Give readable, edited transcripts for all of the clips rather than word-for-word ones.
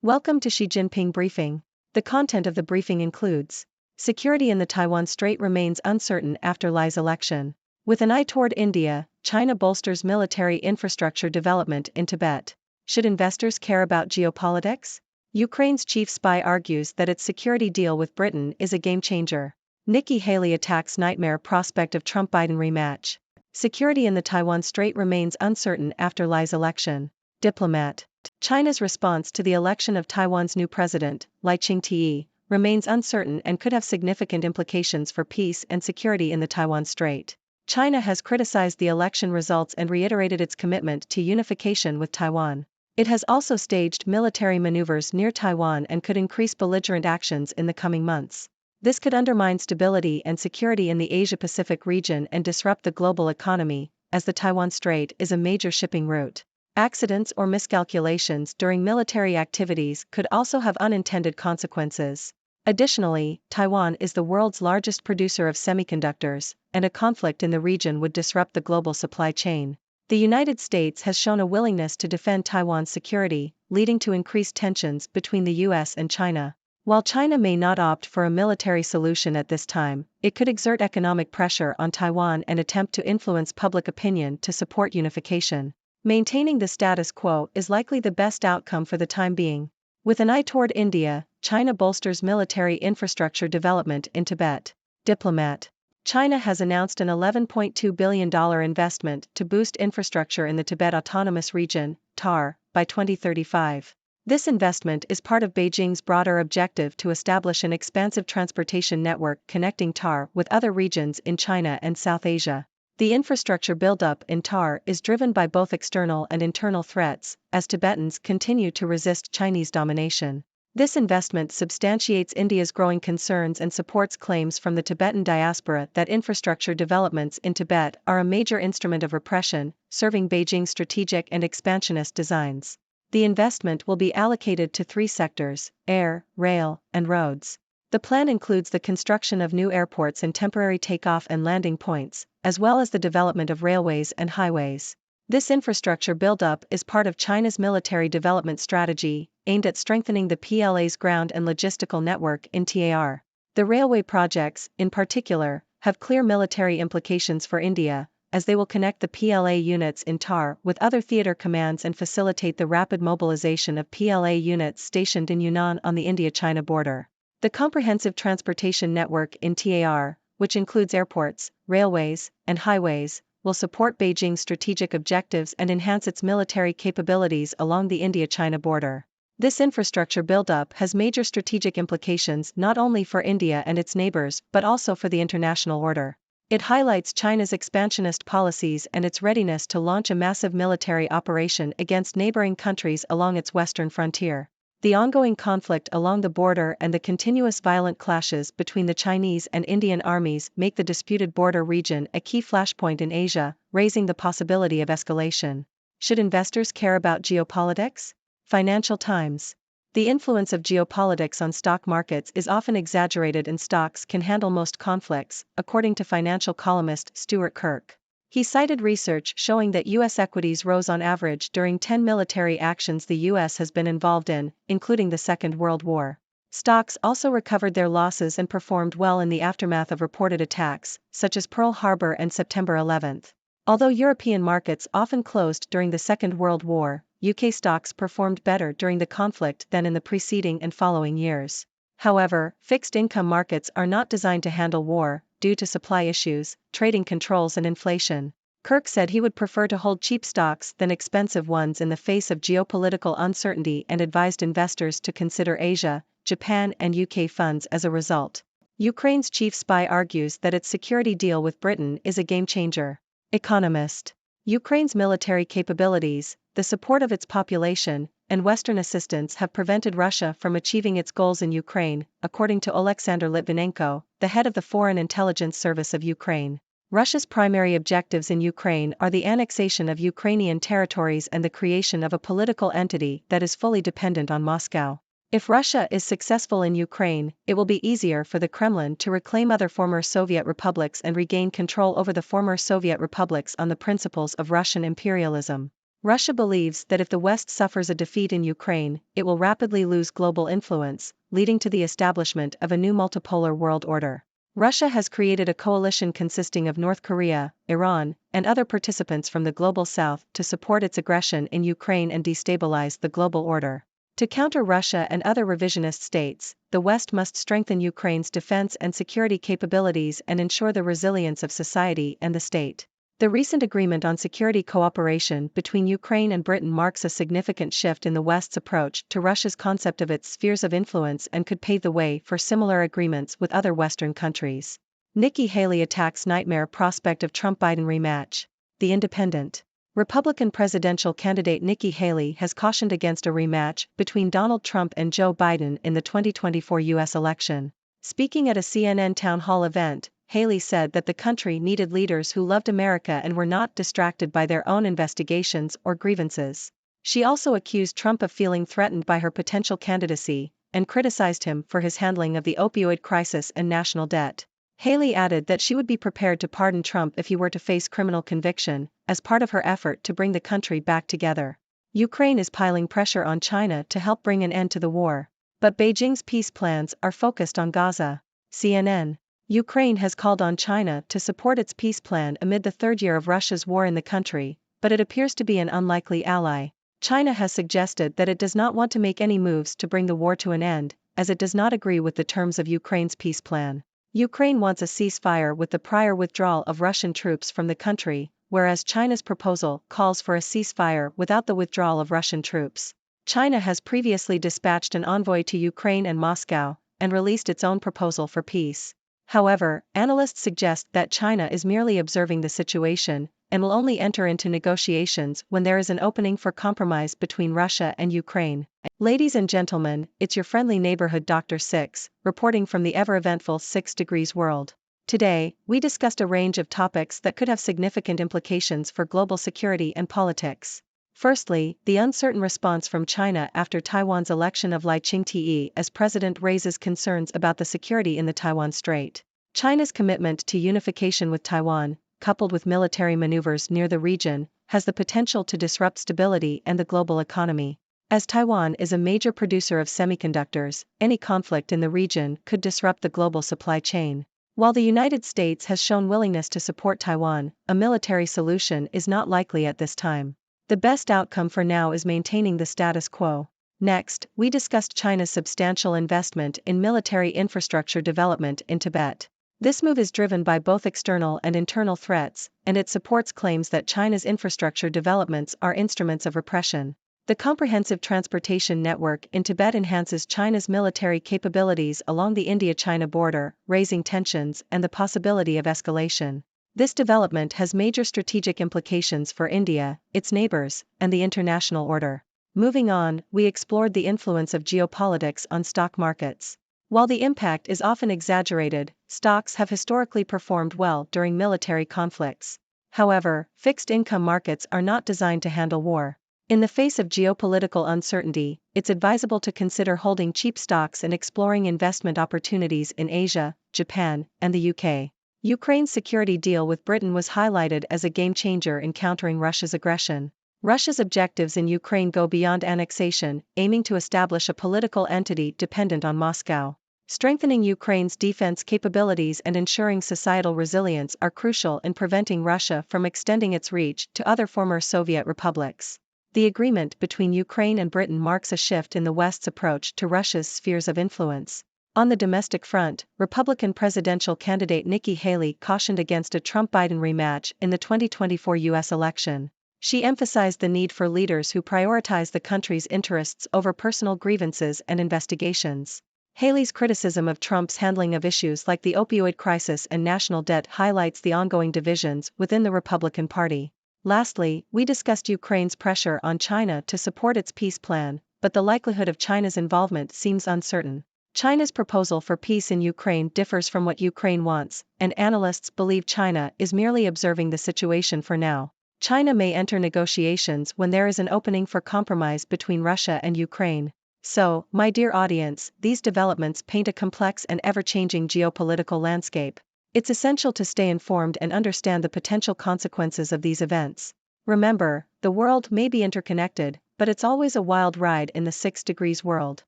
Welcome to Xi Jinping Briefing. The content of the briefing includes: security in the Taiwan Strait remains uncertain after Li's election. With an eye toward India, China bolsters military infrastructure development in Tibet. Should investors care about geopolitics? Ukraine's chief spy argues that its security deal with Britain is a game changer. Nikki Haley attacks nightmare prospect of Trump-Biden rematch. Security in the Taiwan Strait remains uncertain after Li's election. Diplomat. China's response to the election of Taiwan's new president, Lai Ching-te, remains uncertain and could have significant implications for peace and security in the Taiwan Strait. China has criticized the election results and reiterated its commitment to unification with Taiwan. It has also staged military maneuvers near Taiwan and could increase belligerent actions in the coming months. This could undermine stability and security in the Asia-Pacific region and disrupt the global economy, as the Taiwan Strait is a major shipping route. Accidents or miscalculations during military activities could also have unintended consequences. Additionally, Taiwan is the world's largest producer of semiconductors, and a conflict in the region would disrupt the global supply chain. The United States has shown a willingness to defend Taiwan's security, leading to increased tensions between the US and China. While China may not opt for a military solution at this time, it could exert economic pressure on Taiwan and attempt to influence public opinion to support unification. Maintaining the status quo is likely the best outcome for the time being. With an eye toward India, China bolsters military infrastructure development in Tibet. Diplomat. China has announced an $11.2 billion investment to boost infrastructure in the Tibet Autonomous Region, TAR, by 2035. This investment is part of Beijing's broader objective to establish an expansive transportation network connecting TAR with other regions in China and South Asia. The infrastructure buildup in TAR is driven by both external and internal threats, as Tibetans continue to resist Chinese domination. This investment substantiates India's growing concerns and supports claims from the Tibetan diaspora that infrastructure developments in Tibet are a major instrument of repression, serving Beijing's strategic and expansionist designs. The investment will be allocated to three sectors: air, rail, and roads. The plan includes the construction of new airports and temporary takeoff and landing points, as well as the development of railways and highways. This infrastructure buildup is part of China's military development strategy, aimed at strengthening the PLA's ground and logistical network in TAR. The railway projects, in particular, have clear military implications for India, as they will connect the PLA units in TAR with other theater commands and facilitate the rapid mobilization of PLA units stationed in Yunnan on the India-China border. The comprehensive transportation network in TAR, which includes airports, railways, and highways, will support Beijing's strategic objectives and enhance its military capabilities along the India-China border. This infrastructure buildup has major strategic implications not only for India and its neighbors but also for the international order. It highlights China's expansionist policies and its readiness to launch a massive military operation against neighboring countries along its western frontier. The ongoing conflict along the border and the continuous violent clashes between the Chinese and Indian armies make the disputed border region a key flashpoint in Asia, raising the possibility of escalation. Should investors care about geopolitics? Financial Times. The influence of geopolitics on stock markets is often exaggerated, and stocks can handle most conflicts, according to financial columnist Stuart Kirk. He cited research showing that U.S. equities rose on average during 10 military actions the U.S. has been involved in, including the Second World War. Stocks also recovered their losses and performed well in the aftermath of reported attacks, such as Pearl Harbor and September 11. Although European markets often closed during the Second World War, UK stocks performed better during the conflict than in the preceding and following years. However, fixed income markets are not designed to handle war, due to supply issues, trading controls and inflation. Kirk said he would prefer to hold cheap stocks than expensive ones in the face of geopolitical uncertainty and advised investors to consider Asia, Japan and UK funds as a result. Ukraine's chief spy argues that its security deal with Britain is a game changer. Economist. Ukraine's military capabilities, the support of its population, and Western assistance have prevented Russia from achieving its goals in Ukraine, according to Oleksandr Litvinenko, the head of the Foreign Intelligence Service of Ukraine. Russia's primary objectives in Ukraine are the annexation of Ukrainian territories and the creation of a political entity that is fully dependent on Moscow. If Russia is successful in Ukraine, it will be easier for the Kremlin to reclaim other former Soviet republics and regain control over the former Soviet republics on the principles of Russian imperialism. Russia believes that if the West suffers a defeat in Ukraine, it will rapidly lose global influence, leading to the establishment of a new multipolar world order. Russia has created a coalition consisting of North Korea, Iran, and other participants from the global south to support its aggression in Ukraine and destabilize the global order. To counter Russia and other revisionist states, the West must strengthen Ukraine's defense and security capabilities and ensure the resilience of society and the state. The recent agreement on security cooperation between Ukraine and Britain marks a significant shift in the West's approach to Russia's concept of its spheres of influence and could pave the way for similar agreements with other Western countries. Nikki Haley attacks nightmare prospect of Trump-Biden rematch. The Independent. Republican presidential candidate Nikki Haley has cautioned against a rematch between Donald Trump and Joe Biden in the 2024 U.S. election. Speaking at a CNN town hall event, Haley said that the country needed leaders who loved America and were not distracted by their own investigations or grievances. She also accused Trump of feeling threatened by her potential candidacy, and criticized him for his handling of the opioid crisis and national debt. Haley added that she would be prepared to pardon Trump if he were to face criminal conviction, as part of her effort to bring the country back together. Ukraine is piling pressure on China to help bring an end to the war. But Beijing's peace plans are focused on Gaza. CNN. Ukraine has called on China to support its peace plan amid the third year of Russia's war in the country, but it appears to be an unlikely ally. China has suggested that it does not want to make any moves to bring the war to an end, as it does not agree with the terms of Ukraine's peace plan. Ukraine wants a ceasefire with the prior withdrawal of Russian troops from the country, whereas China's proposal calls for a ceasefire without the withdrawal of Russian troops. China has previously dispatched an envoy to Ukraine and Moscow, and released its own proposal for peace. However, analysts suggest that China is merely observing the situation, and will only enter into negotiations when there is an opening for compromise between Russia and Ukraine. Ladies and gentlemen, it's your friendly neighborhood Dr. Six, reporting from the ever-eventful 6 Degrees World. Today, we discussed a range of topics that could have significant implications for global security and politics. Firstly, the uncertain response from China after Taiwan's election of Lai Ching-te as president raises concerns about the security in the Taiwan Strait. China's commitment to unification with Taiwan, coupled with military maneuvers near the region, has the potential to disrupt stability and the global economy. As Taiwan is a major producer of semiconductors, any conflict in the region could disrupt the global supply chain. While the United States has shown willingness to support Taiwan, a military solution is not likely at this time. The best outcome for now is maintaining the status quo. Next, we discussed China's substantial investment in military infrastructure development in Tibet. This move is driven by both external and internal threats, and it supports claims that China's infrastructure developments are instruments of repression. The comprehensive transportation network in Tibet enhances China's military capabilities along the India-China border, raising tensions and the possibility of escalation. This development has major strategic implications for India, its neighbors, and the international order. Moving on, we explored the influence of geopolitics on stock markets. While the impact is often exaggerated, stocks have historically performed well during military conflicts. However, fixed income markets are not designed to handle war. In the face of geopolitical uncertainty, it's advisable to consider holding cheap stocks and exploring investment opportunities in Asia, Japan, and the UK. Ukraine's security deal with Britain was highlighted as a game-changer in countering Russia's aggression. Russia's objectives in Ukraine go beyond annexation, aiming to establish a political entity dependent on Moscow. Strengthening Ukraine's defense capabilities and ensuring societal resilience are crucial in preventing Russia from extending its reach to other former Soviet republics. The agreement between Ukraine and Britain marks a shift in the West's approach to Russia's spheres of influence. On the domestic front, Republican presidential candidate Nikki Haley cautioned against a Trump-Biden rematch in the 2024 U.S. election. She emphasized the need for leaders who prioritize the country's interests over personal grievances and investigations. Haley's criticism of Trump's handling of issues like the opioid crisis and national debt highlights the ongoing divisions within the Republican Party. Lastly, we discussed Ukraine's pressure on China to support its peace plan, but the likelihood of China's involvement seems uncertain. China's proposal for peace in Ukraine differs from what Ukraine wants, and analysts believe China is merely observing the situation for now. China may enter negotiations when there is an opening for compromise between Russia and Ukraine. So, my dear audience, these developments paint a complex and ever-changing geopolitical landscape. It's essential to stay informed and understand the potential consequences of these events. Remember, the world may be interconnected, but it's always a wild ride in the 6 degrees world.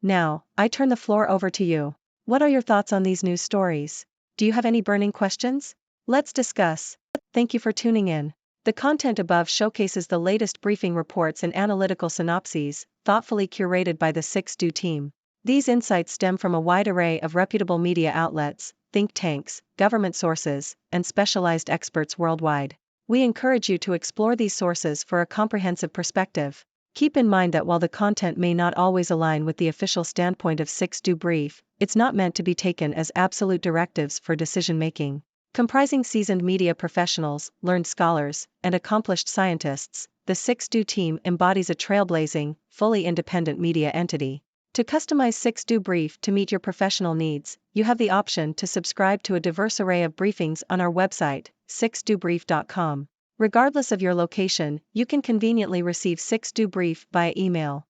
Now, I turn the floor over to you. What are your thoughts on these news stories? Do you have any burning questions? Let's discuss. Thank you for tuning in. The content above showcases the latest briefing reports and analytical synopses, thoughtfully curated by the 6Do team. These insights stem from a wide array of reputable media outlets, think tanks, government sources, and specialized experts worldwide. We encourage you to explore these sources for a comprehensive perspective. Keep in mind that while the content may not always align with the official standpoint of 6Do Brief, it's not meant to be taken as absolute directives for decision-making. Comprising seasoned media professionals, learned scholars, and accomplished scientists, the 6Do team embodies a trailblazing, fully independent media entity. To customize 6Do Brief to meet your professional needs, you have the option to subscribe to a diverse array of briefings on our website, 6dobrief.com. Regardless of your location, you can conveniently receive 6Do Brief via email.